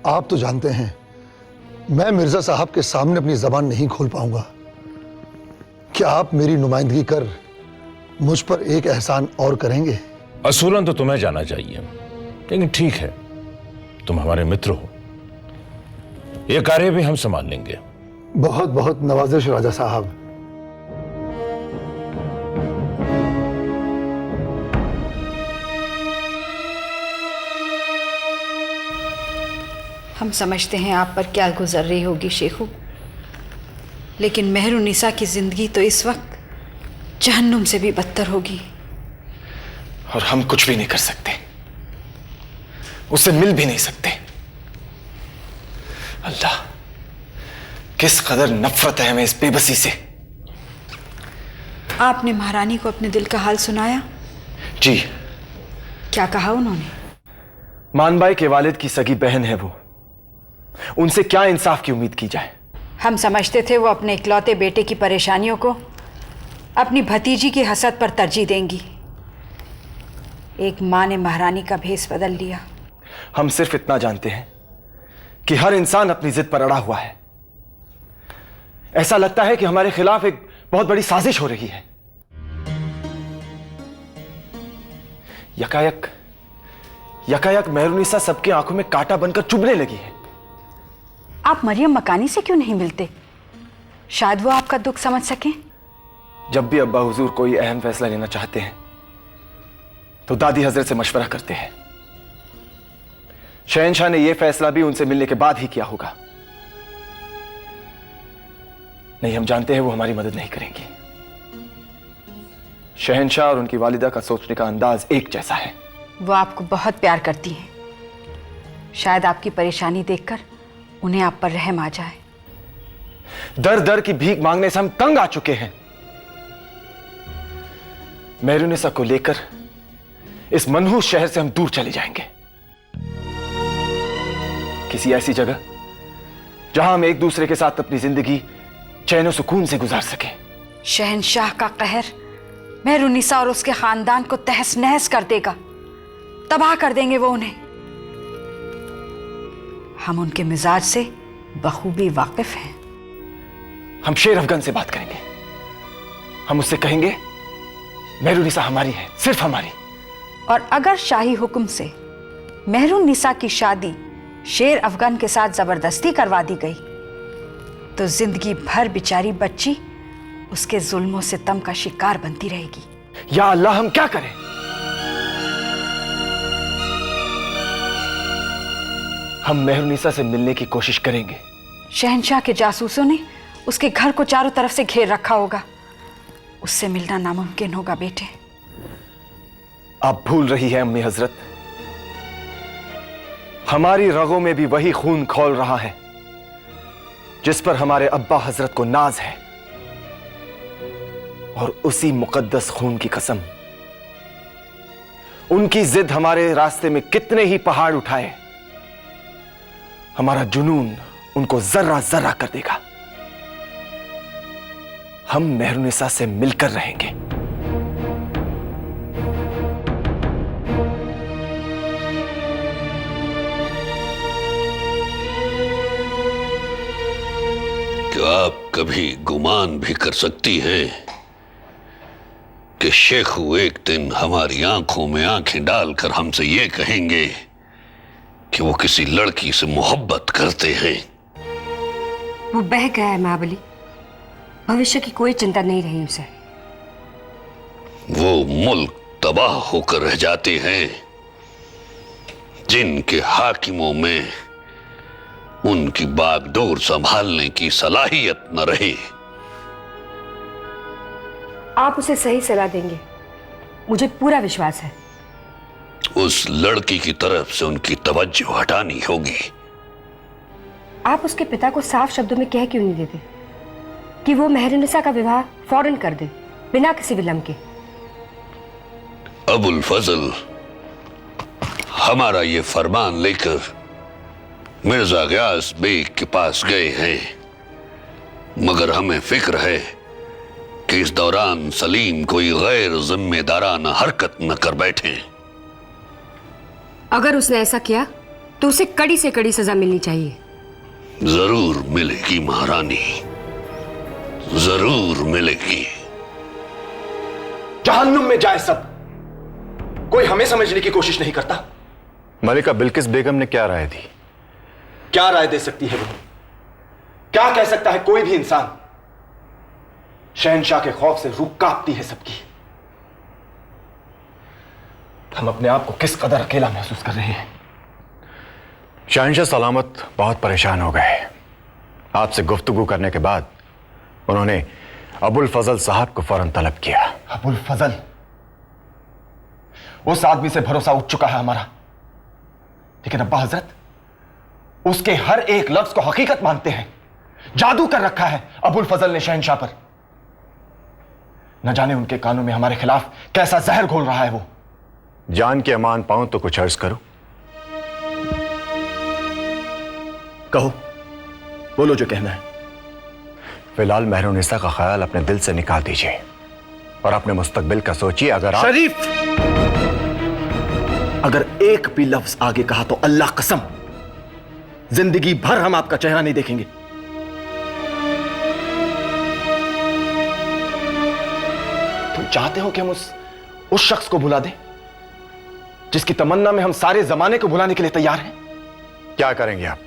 आप तो जानते हैं मैं मिर्जा साहब के सामने अपनी जबान नहीं खोल पाऊंगा। क्या आप मेरी नुमाइंदगी कर मुझ पर एक एहसान और करेंगे? असूलन तो तुम्हें जाना चाहिए, लेकिन ठीक है, तुम हमारे मित्र हो, यह कार्य भी हम संभाल लेंगे। बहुत बहुत नवाजिश राजा साहब। हम समझते हैं आप पर क्या गुजर रही होगी शेखू, लेकिन मेहरुन्निसा की जिंदगी तो इस वक्त जहन्नुम से भी बदतर होगी। और हम कुछ भी नहीं कर सकते, उससे मिल भी नहीं सकते। अल्लाह, किस कदर नफरत है हमें इस बेबसी से। आपने महारानी को अपने दिल का हाल सुनाया? जी। क्या कहा उन्होंने? मानबाई के वालिद की सगी बहन है वो, उनसे क्या इंसाफ की उम्मीद की जाए। हम समझते थे वो अपने इकलौते बेटे की परेशानियों को अपनी भतीजी की हसद पर तरजीह देंगी। एक माँ ने महारानी का भेस बदल लिया। हम सिर्फ इतना जानते हैं कि हर इंसान अपनी जिद पर अड़ा हुआ है। ऐसा लगता है कि हमारे खिलाफ एक बहुत बड़ी साजिश हो रही है। यकायक मेहरुन्निसा सबकी आंखों में कांटा बनकर चुभने लगी है। आप मरियम मकानी से क्यों नहीं मिलते? शायद वो आपका दुख समझ सकें। जब भी अब्बा हुजूर कोई अहम फैसला लेना चाहते हैं तो दादी हजरत से मशवरा करते हैं। शहंशाह ने यह फैसला भी उनसे मिलने के बाद ही किया होगा। नहीं, हम जानते हैं वो हमारी मदद नहीं करेंगी। शहंशाह और उनकी वालिदा का सोचने का अंदाज एक जैसा है। वो आपको बहुत प्यार करती हैं। शायद आपकी परेशानी देखकर उन्हें आप पर रहम आ जाए। दर दर की भीख मांगने से हम तंग आ चुके हैं। मेहरुन्निसा को लेकर इस मनहूस शहर से हम दूर चले जाएंगे, किसी ऐसी जगह जहां हम एक दूसरे के साथ अपनी जिंदगी चैन और सुकून से गुजार सकें। शहंशाह का कहर मेहरुन्निसा और उसके खानदान को तहस नहस कर देगा, तबाह कर देंगे वो उन्हें। हम उनके मिजाज से बखूबी वाकिफ हैं। हम शेर अफगन से बात करेंगे। हम उससे कहेंगे मेहरुन्निसा हमारी है, सिर्फ हमारी। और अगर शाही हुक्म से मेहरुन्निसा की शादी शेर अफगन के साथ जबरदस्ती करवा दी गई तो जिंदगी भर बेचारी बच्ची उसके जुल्मों से तम का शिकार बनती रहेगी। या अल्लाह, हम क्या करें? हम मेहरुन्निसा से मिलने की कोशिश करेंगे। शहंशाह के जासूसों ने उसके घर को चारों तरफ से घेर रखा होगा, उससे मिलना नामुमकिन होगा बेटे। आप भूल रही है अम्मी हजरत, हमारी रगों में भी वही खून खौल रहा है जिस पर हमारे अब्बा हजरत को नाज है। और उसी मुकद्दस खून की कसम, उनकी जिद हमारे रास्ते में कितने ही पहाड़ उठाए, हमारा जुनून उनको जर्रा जर्रा कर देगा। हम मेहरुन्निसा से मिलकर रहेंगे। क्या आप कभी गुमान भी कर सकती हैं कि शेखू एक दिन हमारी आंखों में आंखें डालकर हमसे ये कहेंगे कि वो किसी लड़की से मोहब्बत करते हैं? वो बह गया है महाबली, भविष्य की कोई चिंता नहीं रही उसे। वो मुल्क तबाह होकर रह जाते हैं जिनके हाकिमों में उनकी बागडोर संभालने की सलाहियत न रहे। आप उसे सही सलाह देंगे, मुझे पूरा विश्वास है। उस लड़की की तरफ से उनकी तवज्जो हटानी होगी। आप उसके पिता को साफ शब्दों में कह क्यों नहीं देते कि वो मेहरुन्निसा का विवाह फौरन कर दे, बिना किसी विलंब के? अबुल फजल हमारा ये फरमान लेकर मिर्जा गयास बेग के पास गए हैं, मगर हमें फिक्र है कि इस दौरान सलीम कोई गैर जिम्मेदाराना हरकत न कर बैठे। अगर उसने ऐसा किया तो उसे कड़ी से कड़ी सजा मिलनी चाहिए। जरूर मिलेगी महारानी, जरूर मिलेगी। जहन्नुम में जाए सब, कोई हमें समझने की कोशिश नहीं करता। मलिका बिल्किस बेगम ने क्या राय दी? क्या राय दे सकती है वो? क्या कह सकता है कोई भी इंसान? शहंशाह के खौफ से रूह कांपती है सबकी। हम अपने आप को किस कदर अकेला महसूस कर रहे हैं। शहंशाह सलामत बहुत परेशान हो गए। आपसे गुफ्तगू करने के बाद उन्होंने अबुल फजल साहब को फौरन तलब किया। अबुल फजल? उस आदमी से भरोसा उठ चुका है हमारा, लेकिन अब्बा हजरत उसके हर एक लफ्ज को हकीकत मानते हैं। जादू कर रखा है अबुल फजल ने शहंशाह पर। न जाने उनके कानों में हमारे खिलाफ कैसा जहर घोल रहा है वो। जान के अमान पाऊं तो कुछ अर्ज करो। कहो, बोलो जो कहना है। फिलहाल मेहरुन्निसा का ख्याल अपने दिल से निकाल दीजिए और अपने मुस्तकबिल का सोचिए। अगर आप शरीफ, अगर एक भी लफ्ज आगे कहा तो अल्लाह कसम जिंदगी भर हम आपका चेहरा नहीं देखेंगे। तुम चाहते हो कि हम उस शख्स को भुला दें जिसकी तमन्ना में हम सारे जमाने को भुलाने के लिए तैयार हैं? क्या करेंगे आप?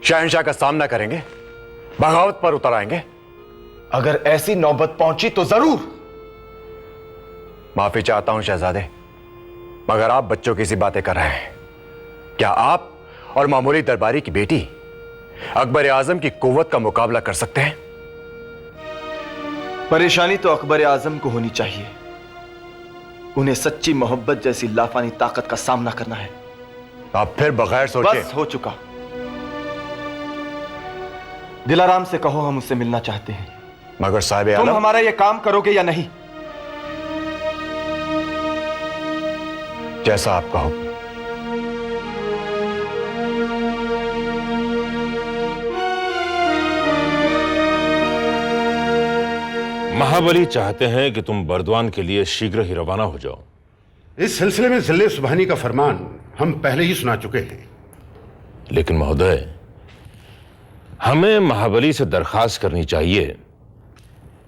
शहंशाह का सामना करेंगे? बगावत पर उतर आएंगे? अगर ऐसी नौबत पहुंची तो जरूर। माफी चाहता हूं शहजादे, मगर आप बच्चों की सी बातें कर रहे हैं। क्या आप और मामूली दरबारी की बेटी अकबर आजम की कुव्वत का मुकाबला कर सकते हैं? परेशानी तो अकबर आजम को होनी चाहिए। उन्हें सच्ची मोहब्बत जैसी लाफानी ताकत का सामना करना है। आप फिर बगैर सोचे। बस हो चुका। दिलाराम से कहो हम उससे मिलना चाहते हैं। मगर साहिब तुम आलम, हमारा यह काम करोगे या नहीं? जैसा आप कहो। महाबली चाहते हैं कि तुम बर्दवान के लिए शीघ्र ही रवाना हो जाओ। इस सिलसिले में जिले सुबहानी का फरमान हम पहले ही सुना चुके हैं। लेकिन महोदय, हमें महाबली से दरखास्त करनी चाहिए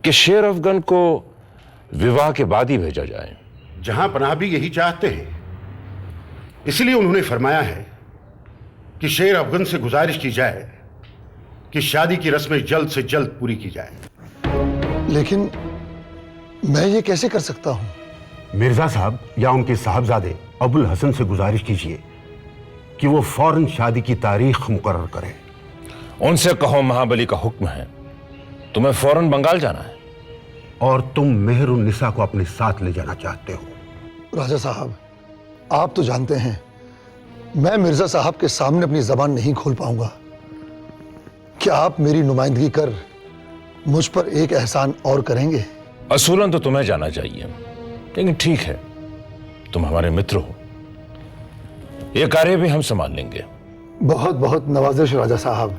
कि शेर अफगन को विवाह के बाद ही भेजा जाए। जहां पनाह भी यही चाहते हैं, इसलिए उन्होंने फरमाया है कि शेर अफगन से गुजारिश की जाए कि शादी की रस्में जल्द से जल्द पूरी की जाए। लेकिन मैं ये कैसे कर सकता हूं? मिर्जा साहब या उनके साहबजादे अबुल हसन से गुजारिश कीजिए कि वो फौरन शादी की तारीख मुकर्रर करें। उनसे कहो महाबली का हुक्म है, तुम्हें फौरन बंगाल जाना है। और तुम मेहरुन्निसा को अपने साथ ले जाना चाहते हो। राजा साहब, आप तो जानते हैं मैं मिर्जा साहब के सामने अपनी जबान नहीं खोल पाऊंगा। क्या आप मेरी नुमाइंदगी कर मुझ पर एक एहसान और करेंगे? असूलन तो तुम्हें जाना चाहिए, लेकिन ठीक है, तुम हमारे मित्र हो, यह कार्य भी हम संभाल लेंगे। बहुत बहुत नवाजिश राजा साहब।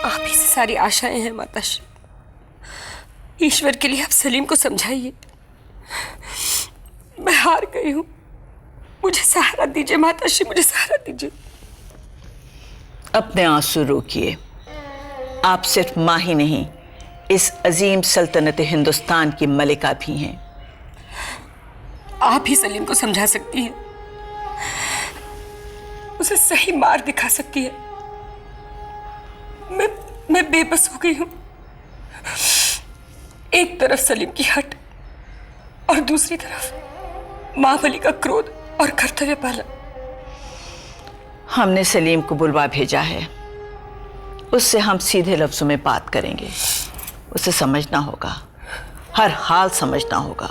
आप ही से सारी आशाएं हैं माताश्री। ईश्वर के लिए आप सलीम को समझाइए। मैं हार गई हूं, मुझे सहारा दीजिए माताश्री, मुझे सहारा दीजिए। अपने आंसू रोकिए। आप सिर्फ मां ही नहीं, इस अजीम सल्तनत हिंदुस्तान की मलिका भी हैं। आप ही सलीम को समझा सकती हैं, उसे सही मार्ग दिखा सकती है। मैं बेबस हो गई हूं। एक तरफ सलीम की हट और दूसरी तरफ महाबली का क्रोध और कर्तव्य पालन। हमने सलीम को बुलवा भेजा है, उससे हम सीधे लफ्जों में बात करेंगे। उसे समझना होगा, हर हाल समझना होगा।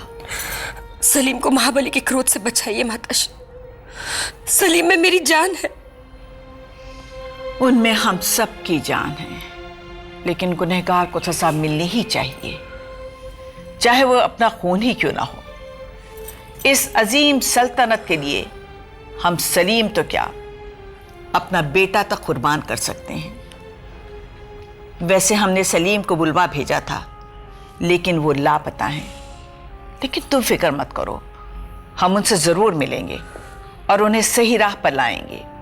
सलीम को महाबली के क्रोध से बचाइए माताश्री। सलीम में मेरी जान है। उनमें हम सब की जान है, लेकिन गुनहगार को सजा मिलनी ही चाहिए, चाहे वो अपना खून ही क्यों ना हो। इस अजीम सल्तनत के लिए हम सलीम तो क्या, अपना बेटा तक कुर्बान कर सकते हैं। वैसे हमने सलीम को बुलवा भेजा था लेकिन वो लापता हैं। लेकिन तुम फिक्र मत करो, हम उनसे जरूर मिलेंगे और उन्हें सही राह पर लाएंगे।